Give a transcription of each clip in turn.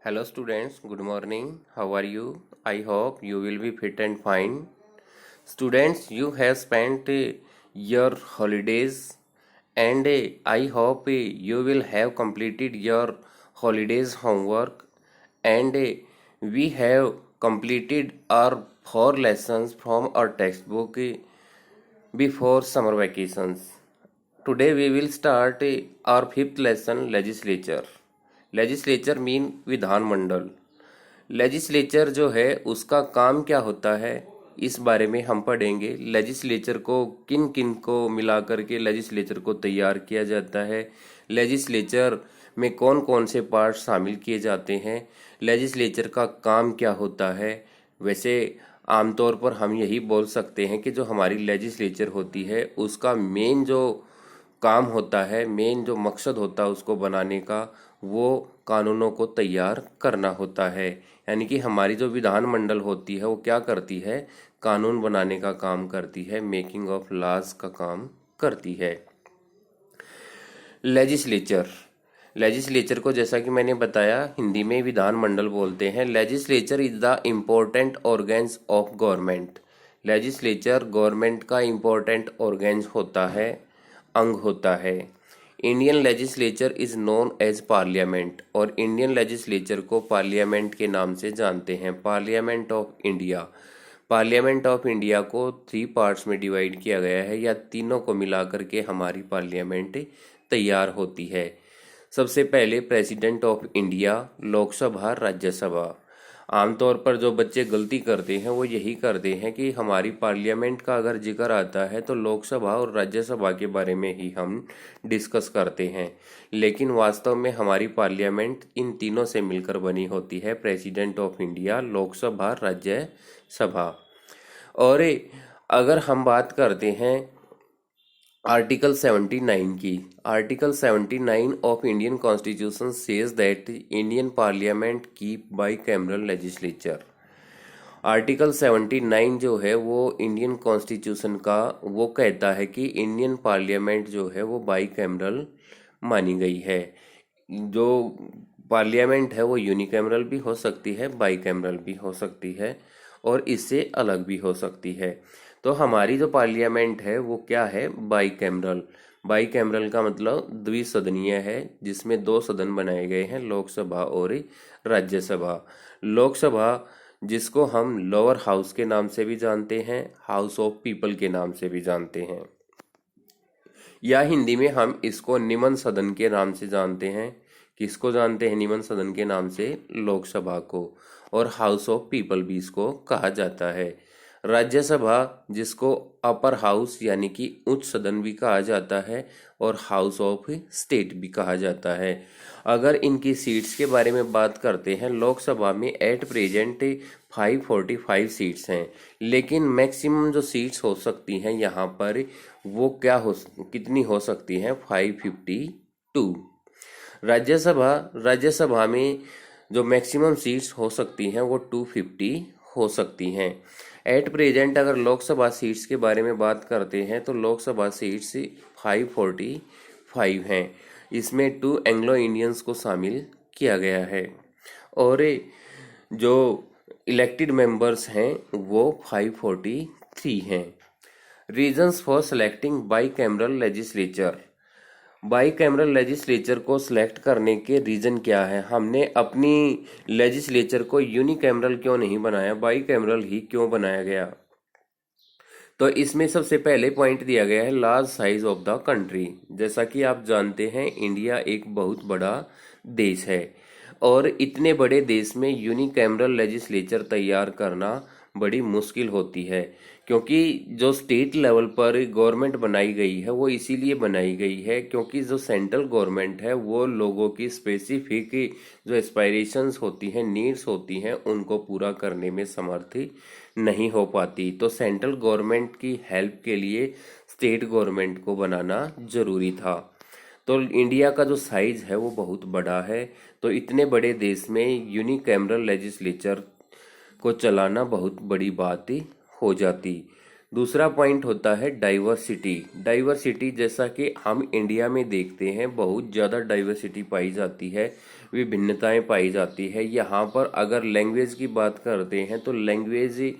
Hello students, good morning. How are you? I hope you will be fit and fine. Students, you have spent your holidays and I hope you will have completed your holidays homework and we have completed our 4 lessons from our textbook before summer vacations. Today we will start our fifth lesson, legislature. Legislature mean विधान मंडल। Legislature जो है उसका काम क्या होता है, इस बारे में हम पढ़ेंगे। लेजिस्लेचर को किन किन को मिला करके लेजिस्लेचर को तैयार किया जाता है, लेजिस्लेचर में कौन कौन से पार्ट शामिल किए जाते हैं, लेजिस्लेचर का काम क्या होता है। वैसे आमतौर पर हम यही बोल सकते हैं कि जो हमारी लेजिस्लेचर होती है उसका मेन जो काम होता है, मेन जो मकसद होता है उसको बनाने का, वो कानूनों को तैयार करना होता है। यानी कि हमारी जो विधान मंडल होती है वो क्या करती है, कानून बनाने का काम करती है, मेकिंग ऑफ लॉज का काम करती है। लेजिस्लेचर, लेजिस्लेचर को जैसा कि मैंने बताया हिंदी में विधान मंडल बोलते हैं। Legislature is the important organs of government. Legislature government का इम्पोर्टेंट ऑर्गेन्स होता है, अंग होता है। Indian legislature is known as parliament, और इंडियन लेजिस्लेचर को पार्लियामेंट के नाम से जानते हैं, parliament of India. Parliament of India को 3 पार्ट्स में डिवाइड किया गया है, या तीनों को मिलाकर के हमारी पार्लियामेंट तैयार होती है। सबसे पहले president of India, Lok Sabha, Rajya Sabha. आमतौर पर जो बच्चे गलती करते हैं वो यही करते हैं कि हमारी पार्लियामेंट का अगर जिक्र आता है तो लोकसभा और राज्यसभा के बारे में ही हम डिस्कस करते हैं, लेकिन वास्तव में हमारी पार्लियामेंट इन तीनों से मिलकर बनी होती है, president of India, Lok Sabha, Rajya Sabha. और अगर हम बात करते हैं आर्टिकल 79 की, article 79 of Indian constitution says that Indian parliament keep bicameral legislature. Article 79 जो है वो इंडियन कॉन्स्टिट्यूशन का वो कहता है कि इंडियन पार्लियामेंट जो है वो बाईकैमरल मानी गई है। जो पार्लियामेंट है वो यूनिकैमरल भी हो सकती है, बाईकैमरल भी हो सकती है, और इससे अलग भी हो सकती है। तो हमारी जो पार्लियामेंट है वो क्या है, बाईकैमरल। बाईकैमरल का मतलब द्विसदनीय है, जिसमें 2 सदन बनाए गए हैं, लोकसभा और राज्यसभा। लोकसभा जिसको हम लोअर हाउस के नाम से भी जानते हैं, हाउस ऑफ पीपल के नाम से भी जानते हैं, या हिंदी में हम इसको निमन सदन के नाम से जानते हैं। किसको जानते हैं निमन सदन के नाम से? लोकसभा को। और हाउस ऑफ पीपल भी इसको कहा जाता है। राज्यसभा जिसको अपर हाउस यानी कि उच्च सदन भी कहा जाता है, और हाउस ऑफ स्टेट भी कहा जाता है। अगर इनकी सीट्स के बारे में बात करते हैं, लोकसभा में एट प्रेजेंट 545 सीट्स हैं, लेकिन मैक्सिमम जो सीट्स हो सकती हैं यहाँ पर वो क्या हो, कितनी हो सकती हैं? 552। राज्यसभा, राज्यसभा में जो मैक्सिमम सीट्स हो सकती हैं वो 250 हो सकती हैं। एट प्रेजेंट अगर लोकसभा सीट्स के बारे में बात करते हैं तो लोकसभा सीट्स 545 हैं। इसमें 2 एंग्लो इंडियंस को शामिल किया गया है, और जो इलेक्टेड मेंबर्स हैं वो 543 हैं। Reasons for selecting bicameral legislature. Bicameral legislature को सिलेक्ट करने के रीजन क्या है? हमने अपनी लेजिस्लेचर को यूनिकैमरल क्यों नहीं बनाया, बाईकैमरल ही क्यों बनाया गया? तो इसमें सबसे पहले पॉइंट दिया गया है large size of the country. जैसा कि आप जानते हैं इंडिया एक बहुत बड़ा देश है, और इतने बड़े देश में यूनिकैमरल लेजिस्लेचर तैयार करना बड़ी मुश्किल होती है, क्योंकि जो स्टेट लेवल पर गवर्नमेंट बनाई गई है वो इसीलिए बनाई गई है क्योंकि जो सेंट्रल गवर्नमेंट है वो लोगों की स्पेसिफिक जो एस्पायरेशंस होती हैं, नीड्स होती हैं, उनको पूरा करने में समर्थ नहीं हो पाती। तो सेंट्रल गवर्नमेंट की हेल्प के लिए स्टेट गवर्नमेंट को बनाना जरूरी था। तो इंडिया का जो साइज है वो बहुत बड़ा है, तो इतने बड़े देश में यूनिकैमरल लेजिस्लेचर को चलाना बहुत बड़ी बात ही हो जाती। दूसरा पॉइंट होता है डाइवर्सिटी। डाइवर्सिटी जैसा कि हम इंडिया में देखते हैं बहुत ज़्यादा डाइवर्सिटी पाई जाती है, विभिन्नताएं पाई जाती है। यहाँ पर अगर लैंग्वेज की बात करते हैं तो लैंग्वेज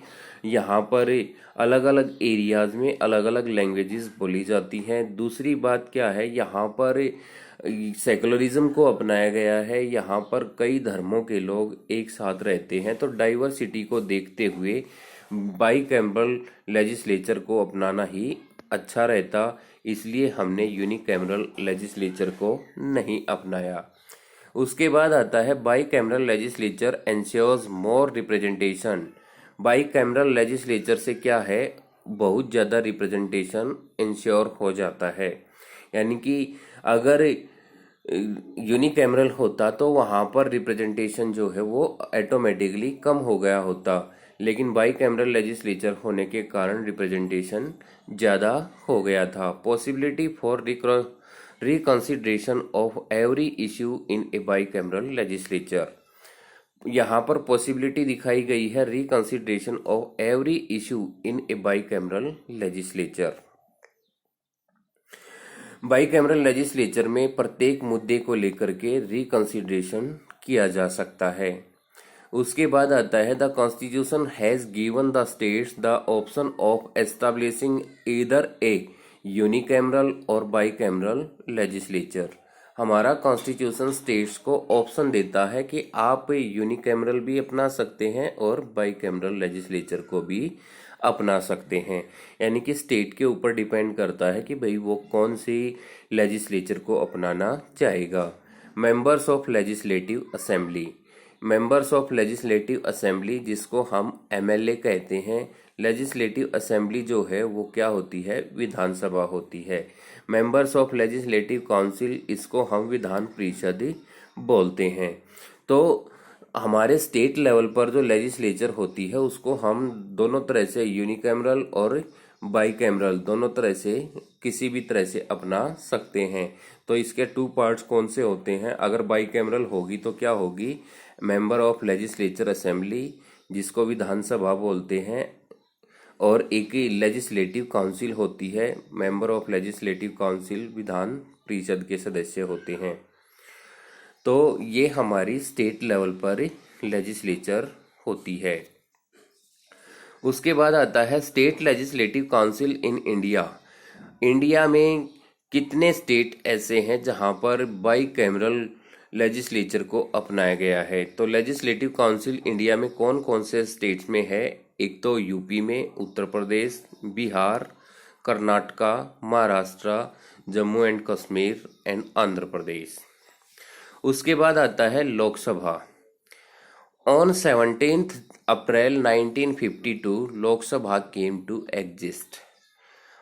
यहाँ पर अलग अलग एरियाज में अलग अलग लैंग्वेजेस बोली जाती हैं। दूसरी बात क्या है, यहाँ पर सेकुलरिज्म को अपनाया गया है, यहाँ पर कई धर्मों के लोग एक साथ रहते हैं। तो डाइवर्सिटी को देखते हुए बाईकैमरल लेजिस्लेचर को अपनाना ही अच्छा रहता, इसलिए हमने यूनिकैमरल लेजिस्लेचर को नहीं अपनाया। उसके बाद आता है बाईकैमरल लेजिस्लेचर एंश्योर्स मोर रिप्रेजेंटेशन। बाईकैमरल लेजिस्लेचर से क्या है, बहुत ज़्यादा रिप्रेजेंटेशन इंश्योर हो जाता है। यानी कि अगर यूनिकैमरल होता तो वहाँ पर रिप्रेजेंटेशन जो है वो ऑटोमेटिकली कम हो गया होता, लेकिन बाईकैमरल लेजिस्लेचर होने के कारण रिप्रेजेंटेशन ज़्यादा हो गया था। Possibility for reconsideration of every issue in a bicameral legislature. यहाँ पर पॉसिबिलिटी दिखाई गई है reconsideration of every issue in a bicameral legislature. Bicameral legislature में प्रत्येक मुद्दे को लेकर के रिकंसिडरेशन किया जा सकता है। उसके बाद आता है the constitution has given the states the option of establishing either A unicameral और बाईकैमरल लेजिस्लेचर। हमारा कॉन्स्टिट्यूशन स्टेट्स को ऑप्शन देता है कि आप यूनिकैमरल भी अपना सकते हैं और बाईकैमरल लेजिस्लेचर को भी अपना सकते हैं। यानी कि स्टेट के ऊपर डिपेंड करता है कि भाई वो कौन सी लेजिस्लेचर को अपनाना चाहेगा। Members of legislative assembly. Members of legislative assembly जिसको हम एमएलए कहते हैं। लेजिस्लेटिव असेंबली जो है वो क्या होती है, विधानसभा होती है। मेंबर्स ऑफ लेजिस्लेटिव काउंसिल इसको हम विधान परिषद बोलते हैं। तो हमारे स्टेट लेवल पर जो लेजिस्लेचर होती है उसको हम दोनों तरह से यूनिकैमरल और बाईकैमरल दोनों तरह से किसी भी तरह से अपना सकते हैं। तो इसके टू पार्ट्स कौन से होते हैं, अगर बाईकैमरल होगी तो क्या होगी, मेंबर ऑफ लेजिस्लेचर असेंबली जिसको विधानसभा बोलते हैं, और एक लेजिस्लेटिव काउंसिल होती है। Member of legislative council Vidhan Parishad के सदस्य होते हैं। तो ये हमारी स्टेट लेवल पर लेजिस्लेचर होती है। उसके बाद आता है state legislative council in India. India में कितने स्टेट ऐसे हैं जहां पर बाईकैमरल लेजिस्लेचर को अपनाया गया है। तो लेजिस्लेटिव काउंसिल इंडिया में कौन कौन से स्टेट्स में है, एक तो यूपी में, उत्तर प्रदेश, बिहार, कर्नाटका, महाराष्ट्र, जम्मू एंड कश्मीर एंड आंध्र प्रदेश। उसके बाद आता है Lok Sabha. On 17 April 1952 Lok Sabha came to exist.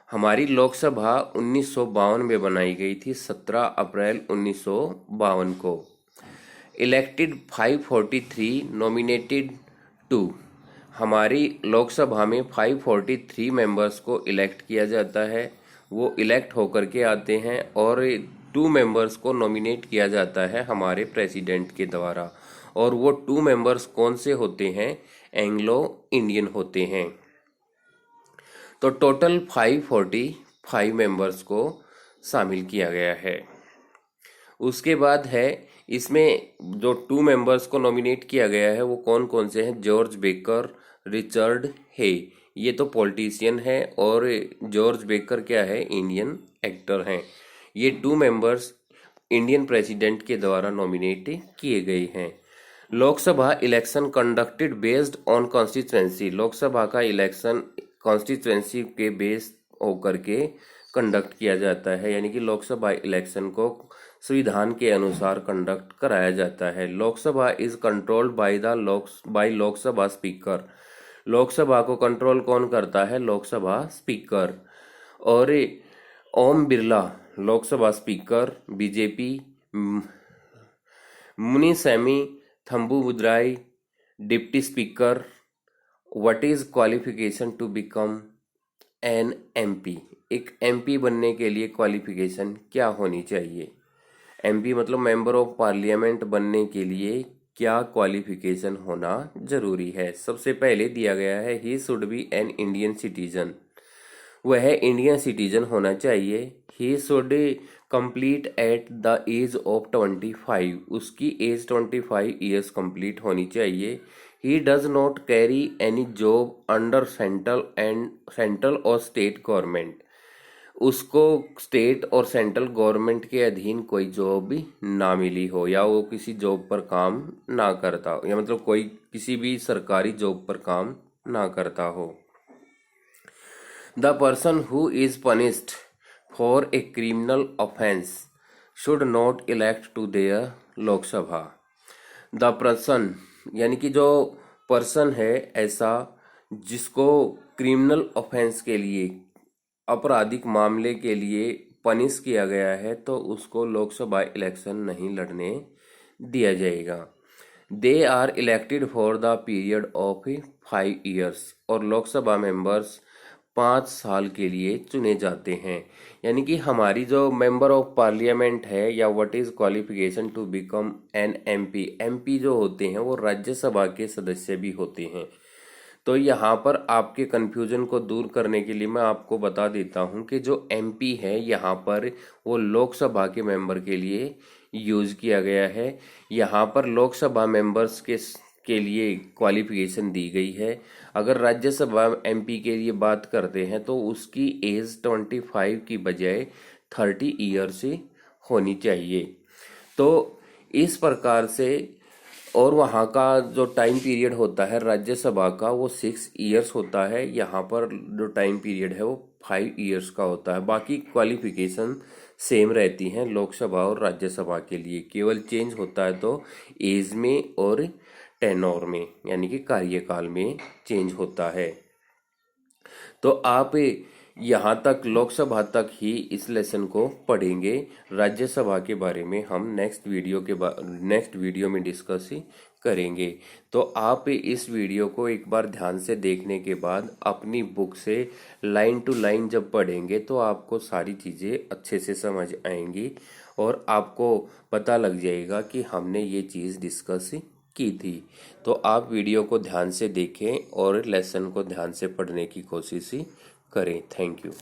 हमारी लोकसभा 1952 में बनाई गई थी, 17 अप्रैल 1952 को। Elected 543, nominated 2। हमारी लोकसभा में 543 मेंबर्स को इलेक्ट किया जाता है, वो इलेक्ट होकर के आते हैं, और 2 मेंबर्स को नॉमिनेट किया जाता है हमारे प्रेसिडेंट के द्वारा। और वो 2 मेंबर्स कौन से होते हैं, एंग्लो इंडियन होते हैं। तो टोटल 545 मेंबर्स को शामिल किया गया है। उसके बाद है इसमें जो 2 मेंबर्स को नॉमिनेट किया गया है वो कौन कौन से हैं, जॉर्ज बेकर, रिचर्ड हे, ये तो पॉलिटिशियन है, और जॉर्ज बेकर क्या है, इंडियन एक्टर हैं। ये 2 मेंबर्स इंडियन प्रेसिडेंट के द्वारा नॉमिनेट किए गए हैं। Lok Sabha election conducted based on constituency. Lok Sabha का इलेक्शन कॉन्स्टिट्यूएंसी के बेस होकर के कंडक्ट किया जाता है, यानी कि लोकसभा इलेक्शन को संविधान के अनुसार कंडक्ट कराया जाता है। Lok Sabha is controlled by Lok Sabha speaker. Lok Sabha को कंट्रोल कौन करता है, लोकसभा स्पीकर। और Om Birla Lok Sabha speaker, BJP. Munisamy Thambidurai deputy speaker. What is qualification to become an MP. एक एमपी बनने के लिए क्वालिफिकेशन क्या होनी चाहिए, एमपी मतलब मेंबर ऑफ पार्लियामेंट बनने के लिए क्या क्वालिफिकेशन होना जरूरी है। सबसे पहले दिया गया है he should be an Indian citizen. वह इंडियन सिटीजन होना चाहिए। He should complete at the age of 25, उसकी एज 25 ईयर्स कंप्लीट होनी चाहिए। He does not carry any job under central और स्टेट गवर्नमेंट, उसको स्टेट और सेंट्रल गवर्नमेंट के अधीन कोई जॉब भी ना मिली हो, या वो किसी जॉब पर काम ना करता हो, या मतलब कोई किसी भी सरकारी जॉब पर काम ना करता हो। The person who is punished for a criminal offense should not elect to their लोक सभा। द पर्सन यानी कि जो पर्सन है ऐसा जिसको क्रिमिनल ऑफेंस के लिए, आपराधिक मामले के लिए पनिश किया गया है, तो उसको लोकसभा इलेक्शन नहीं लड़ने दिया जाएगा। They are elected for the period of 5 years, और लोकसभा मेंबर्स 5 साल के लिए चुने जाते हैं। यानी कि हमारी जो मेंबर ऑफ पार्लियामेंट है, या what is qualification to become an MP, MP जो होते हैं वो राज्यसभा के सदस्य भी होते हैं। तो यहाँ पर आपके कंफ्यूजन को दूर करने के लिए मैं आपको बता देता हूँ कि जो एमपी है यहाँ पर वो लोकसभा के मेंबर के लिए यूज किया गया है। यहाँ पर लोकसभा मेंबर्स के लिए क्वालिफिकेशन दी गई है। अगर राज्यसभा एमपी के लिए बात करते हैं तो उसकी एज 25 की बजाय 30 ईयर से होनी चाहिए। तो इस प्रकार से, और वहाँ का जो टाइम पीरियड होता है राज्यसभा का वो 6 ईयर्स होता है। यहाँ पर जो टाइम पीरियड है वो 5 ईयर्स का होता है। बाकी क्वालिफिकेशन सेम रहती हैं लोकसभा और राज्यसभा के लिए, केवल चेंज होता है तो एज में और टेनोर में, यानी कि कार्यकाल में चेंज होता है। तो आप यहाँ तक लोकसभा तक ही इस लेसन को पढ़ेंगे। राज्यसभा के बारे में हम नेक्स्ट वीडियो में डिस्कस करेंगे। तो आप इस वीडियो को एक बार ध्यान से देखने के बाद अपनी बुक से लाइन टू लाइन जब पढ़ेंगे तो आपको सारी चीज़ें अच्छे से समझ आएंगी और आपको पता लग जाएगा कि हमने ये चीज़ डिस्कस की थी। तो आप वीडियो को ध्यान से देखें और लेसन को ध्यान से पढ़ने की कोशिश करें। Thank you.